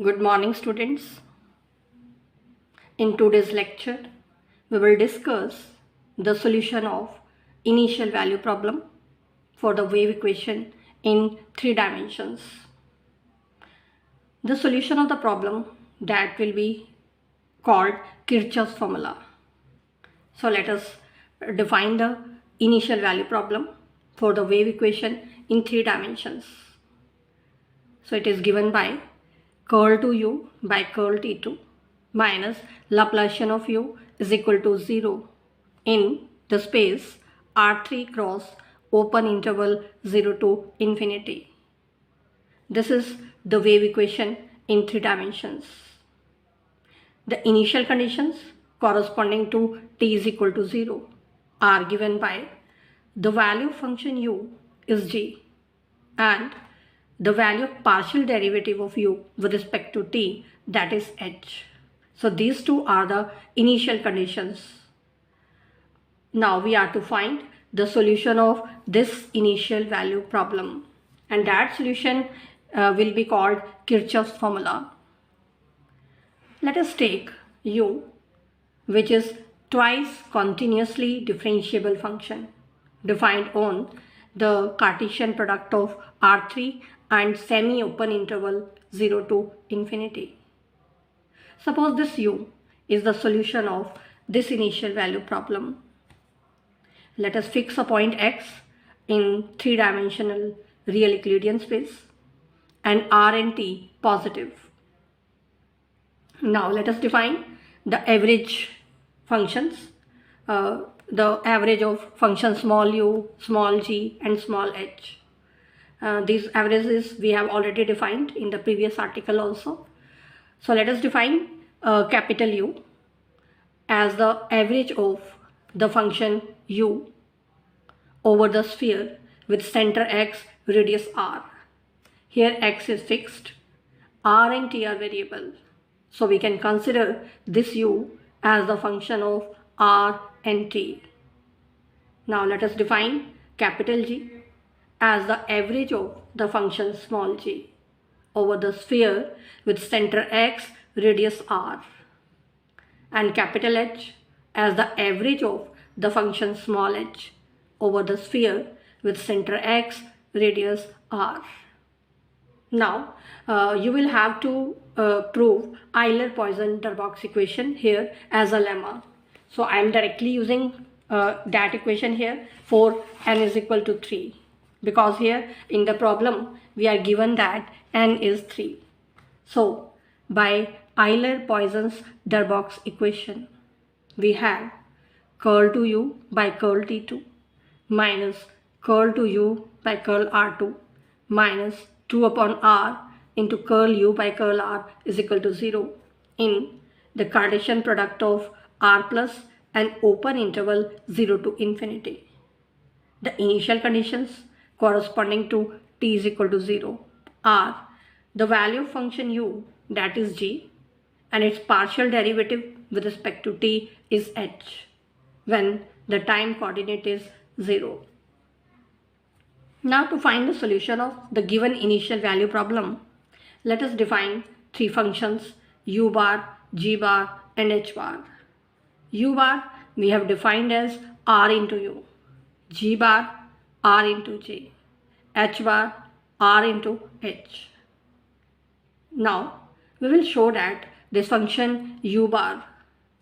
Good morning, students. In today's lecture, we will discuss the solution of initial value problem for the wave equation in 3 dimensions. The solution of the problem that will be called Kirchoff's formula. So let us define the initial value problem for the wave equation in 3 dimensions. So it is given by curl to u by curl t2 minus Laplacian of u is equal to 0 in the space R3 cross open interval 0 to infinity. This is the wave equation in 3 dimensions. The initial conditions corresponding to t is equal to 0 are given by the value of function u is g and the value of partial derivative of u with respect to t, that is h. So these two are the initial conditions. Now we are to find the solution of this initial value problem, and that solution will be called Kirchoff's formula. Let us take u, which is twice continuously differentiable function defined on the Cartesian product of R3 and semi-open interval 0 to infinity. Suppose this u is the solution of this initial value problem. Let us fix a point x in 3-dimensional real Euclidean space and R and t positive. Now let us define the average functions, the average of function small u, small g and small h. These averages we have already defined in the previous article also. So let us define capital U as the average of the function u over the sphere with center x, radius r. Here x is fixed, r and t are variable. So we can consider this u as the function of r and t. Now let us define capital G as the average of the function small g over the sphere with center x, radius r, and capital H as the average of the function small h over the sphere with center x, radius r. Now you will have to prove Euler-Poisson-Darboux equation here as a lemma. So I am directly using that equation here for n is equal to 3, because here in the problem we are given that n is 3. So by Euler-Poisson's-Darboux equation we have curl to u by curl t2 minus curl to u by curl r2 minus 2 upon r into curl u by curl r is equal to 0 in the Cartesian product of r plus an open interval 0 to infinity. The initial conditions corresponding to t is equal to 0 are the value of function u, that is g, and its partial derivative with respect to t is h when the time coordinate is 0. Now to find the solution of the given initial value problem, let us define 3 functions u bar, g bar and h bar. U bar we have defined as r into u, g bar r into j, h bar r into h. Now we will show that this function u bar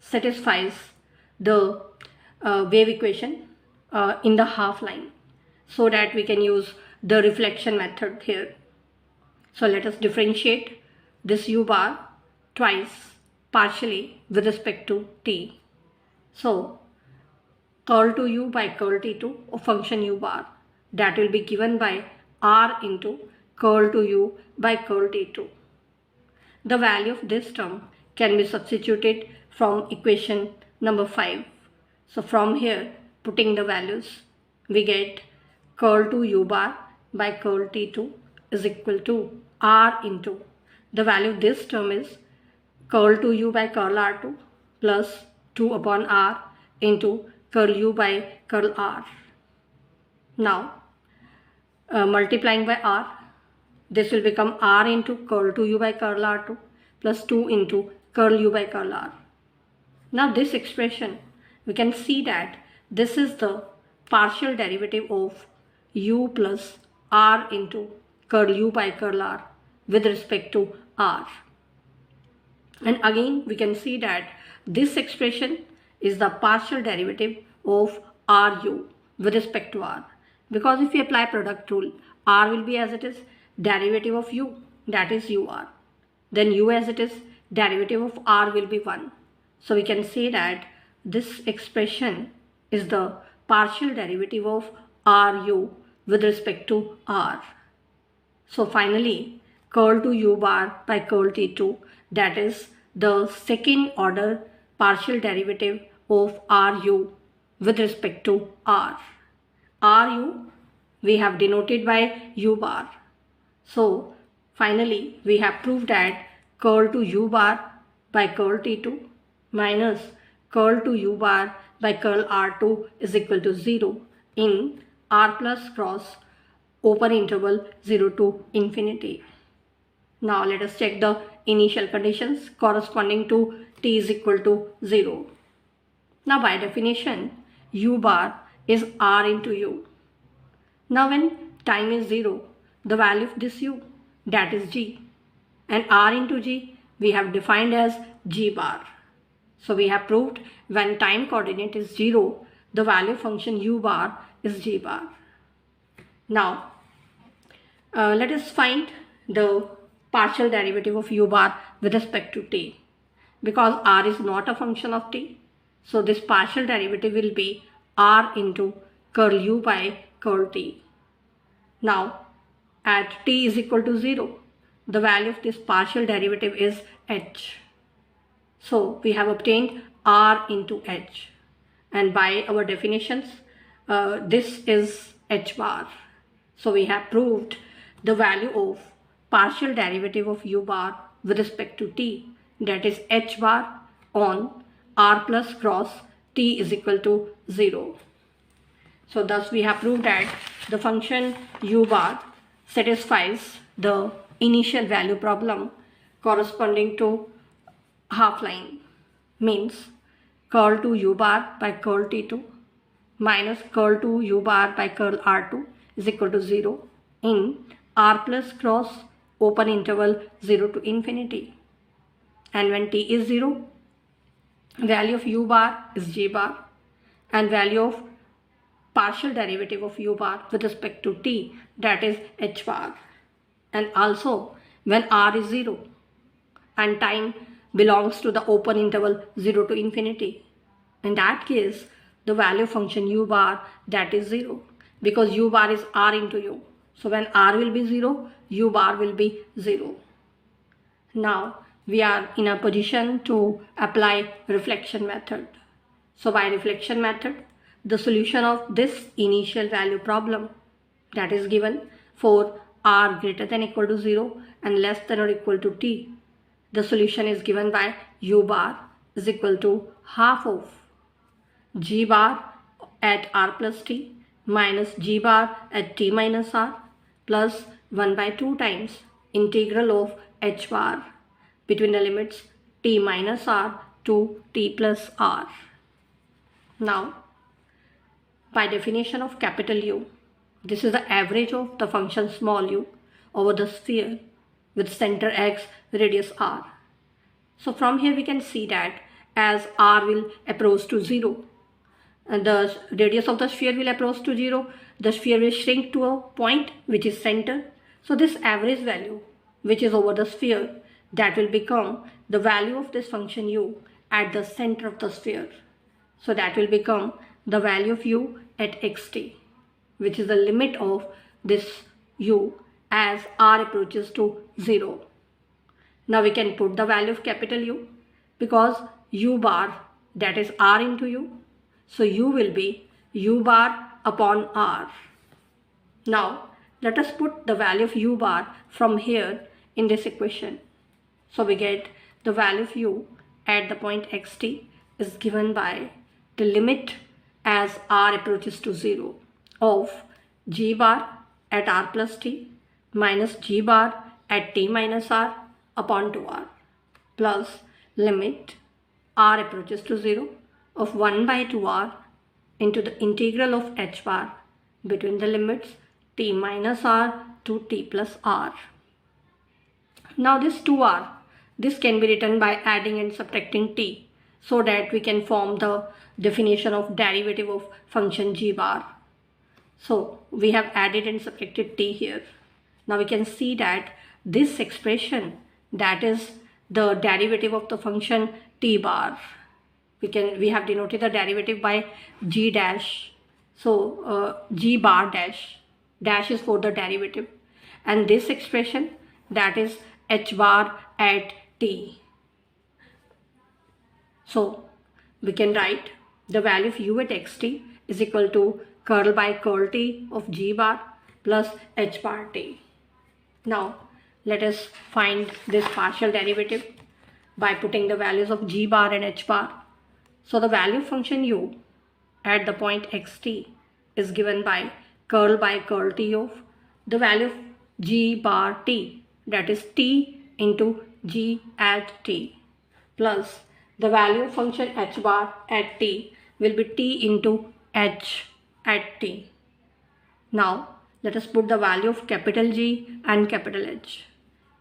satisfies the wave equation in the half line, so that we can use the reflection method here. So let us differentiate this u bar twice partially with respect to t. So curl to u by curl t2 of function u bar, that will be given by r into curl to u by curl t2. The value of this term can be substituted from equation number 5. So from here, putting the values, we get curl to u bar by curl t2 is equal to r into the value of this term is curl to u by curl r2 plus 2 upon r into curl u by curl r. Now multiplying by r, this will become r into curl to u by curl r2 plus 2 into curl u by curl r. Now this expression, we can see that this is the partial derivative of u plus r into curl u by curl r with respect to r. And again we can see that this expression is the partial derivative of ru with respect to r. Because if we apply product rule, r will be as it is derivative of u, that is ur. Then u as it is derivative of r will be 1. So we can say that this expression is the partial derivative of ru with respect to r. So finally, curl to u bar by curl t2, that is the second order partial derivative of ru with respect to r. Ru we have denoted by u bar. So finally, we have proved that curl to u bar by curl t2 minus curl to u bar by curl r2 is equal to 0 in r plus cross open interval 0 to infinity. Now let us check the initial conditions corresponding to t is equal to 0. Now by definition, u bar is r into u. Now when time is 0, the value of this u, that is g, and r into g we have defined as g bar. So we have proved when time coordinate is 0, the value function u bar is g bar. Now let us find the partial derivative of u bar with respect to t. Because r is not a function of t, so this partial derivative will be r into curl u by curl t. Now at t is equal to 0, the value of this partial derivative is h. So we have obtained r into h, and by our definitions this is h bar. So we have proved the value of partial derivative of u bar with respect to t, that is h bar on r plus cross t is equal to 0. So thus we have proved that the function u bar satisfies the initial value problem corresponding to half line, means curl to u bar by curl t2 minus curl to u bar by curl r2 is equal to 0 in r plus cross open interval 0 to infinity. And when t is 0, value of u bar is g bar, and value of partial derivative of u bar with respect to t, that is h bar. And also when r is 0 and time belongs to the open interval 0 to infinity, in that case the value function u bar, that is 0, because u bar is r into u. So when r will be 0, u bar will be 0. Now we are in a position to apply reflection method. So by reflection method, the solution of this initial value problem, that is given for r greater than equal to 0 and less than or equal to t, the solution is given by u bar is equal to half of g bar at r plus t minus g bar at t minus r plus 1 by 2 times integral of h bar between the limits t minus r to t plus r. Now by definition of capital U, this is the average of the function small u over the sphere with center x, radius r. So from here we can see that as r will approach to 0, and the radius of the sphere will approach to 0, the sphere will shrink to a point which is center. So this average value which is over the sphere, that will become the value of this function u at the center of the sphere. So that will become the value of u at xt, which is the limit of this u as r approaches to 0. Now we can put the value of capital U, because u bar, that is r into u. So u will be u bar upon r. Now let us put the value of u bar from here in this equation. So we get the value of u at the point xt is given by the limit as r approaches to 0 of g bar at r plus t minus g bar at t minus r upon 2r plus limit r approaches to 0 of 1 by 2r into the integral of h bar between the limits t minus r to t plus r. Now this 2r, this can be written by adding and subtracting t so that we can form the definition of derivative of function g bar. So we have added and subtracted t here. Now we can see that this expression, that is the derivative of the function t bar. We have denoted the derivative by g dash. So g bar dash is for the derivative, and this expression, that is h bar at t. So we can write the value of u at xt is equal to curl by curl t of g bar plus h bar t. Now let us find this partial derivative by putting the values of g bar and h bar. So the value of function u at the point xt is given by curl t of the value of g bar t, that is t into g at t, plus the value of function h bar at t will be t into h at t. Now let us put the value of capital G and capital H.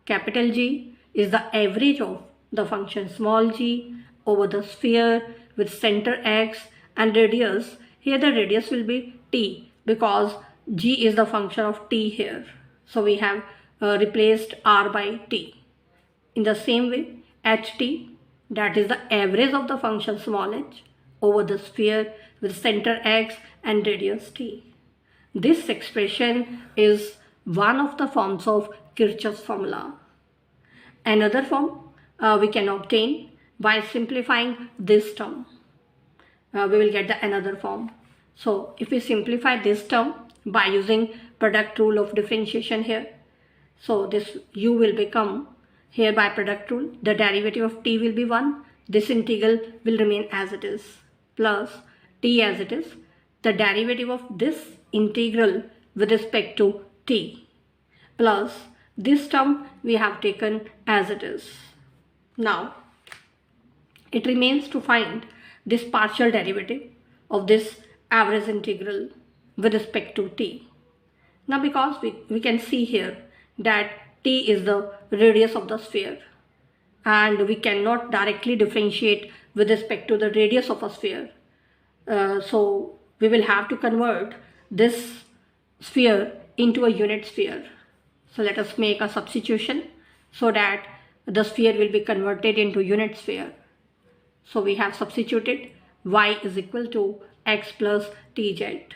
Capital G is the average of the function small g over the sphere with center x and radius. Here the radius will be t because g is the function of t here. So we have replaced r by t. In the same way, ht, that is the average of the function small h over the sphere with center x and radius t. This expression is one of the forms of Kirchoff's formula. Another form we can obtain by simplifying this term. We will get the another form. So if we simplify this term by using product rule of differentiation here, so this u will become, here by product rule, the derivative of t will be 1. This integral will remain as it is, plus t as it is, the derivative of this integral with respect to t, plus this term we have taken as it is. Now it remains to find this partial derivative of this average integral with respect to t. Now because we can see here that t is the radius of the sphere, and we cannot directly differentiate with respect to the radius of a sphere. So we will have to convert this sphere into a unit sphere. So let us make a substitution so that the sphere will be converted into unit sphere. So we have substituted y is equal to x plus tz.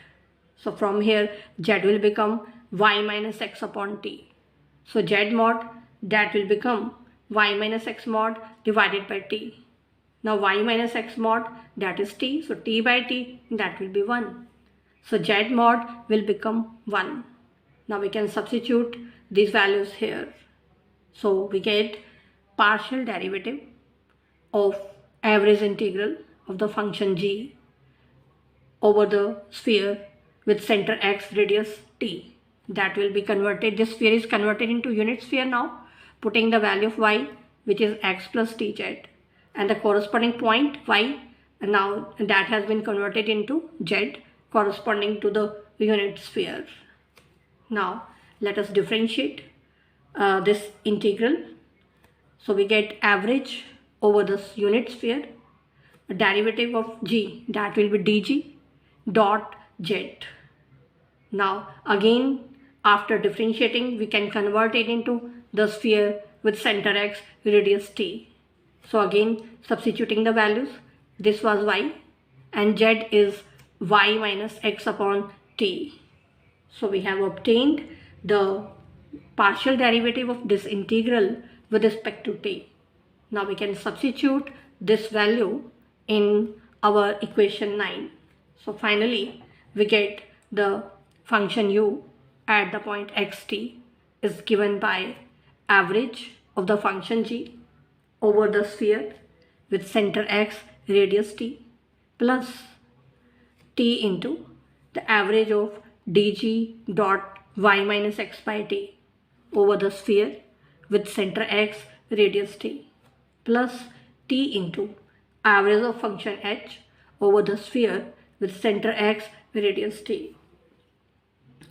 So from here z will become y minus x upon t. So z mod, that will become y minus x mod divided by t. Now y minus x mod, that is t, so t by t, that will be 1. So z mod will become 1. Now we can substitute these values here. So we get partial derivative of average integral of the function g over the sphere with center x, radius t. That will be converted, this sphere is converted into unit sphere now, putting the value of y, which is x plus tz, and the corresponding point y, and now that has been converted into z corresponding to the unit sphere. Now let us differentiate this integral. So we get average over this unit sphere, a derivative of g, that will be dg dot z. Now again, after differentiating, we can convert it into the sphere with center x, radius t. So again, substituting the values, this was y and z is y minus x upon t. So we have obtained the partial derivative of this integral with respect to t. Now we can substitute this value in our equation 9. So finally we get the function u at the point xt is given by average of the function g over the sphere with center x, radius t, plus t into the average of dg dot y minus x by t. over the sphere with center x, radius t, plus t into average of function h over the sphere with center x, radius t.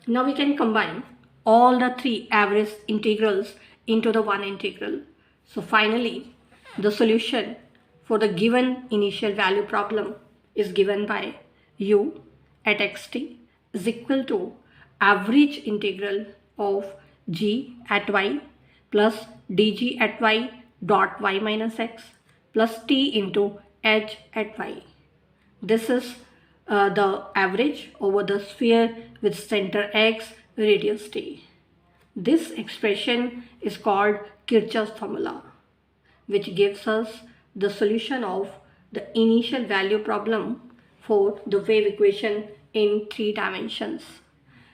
Now we can combine all the three average integrals into the one integral. So finally, the solution for the given initial value problem is given by u at xt is equal to average integral of g at y plus dg at y dot y minus x plus t into h at y. This is the average over the sphere with center x, radius t. This expression is called Kirchoff's formula, which gives us the solution of the initial value problem for the wave equation in 3 dimensions.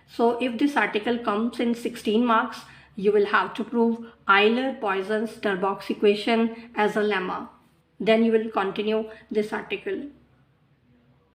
So if this article comes in 16 marks, you will have to prove Euler-Poisson's Darboux equation as a lemma. Then you will continue this article.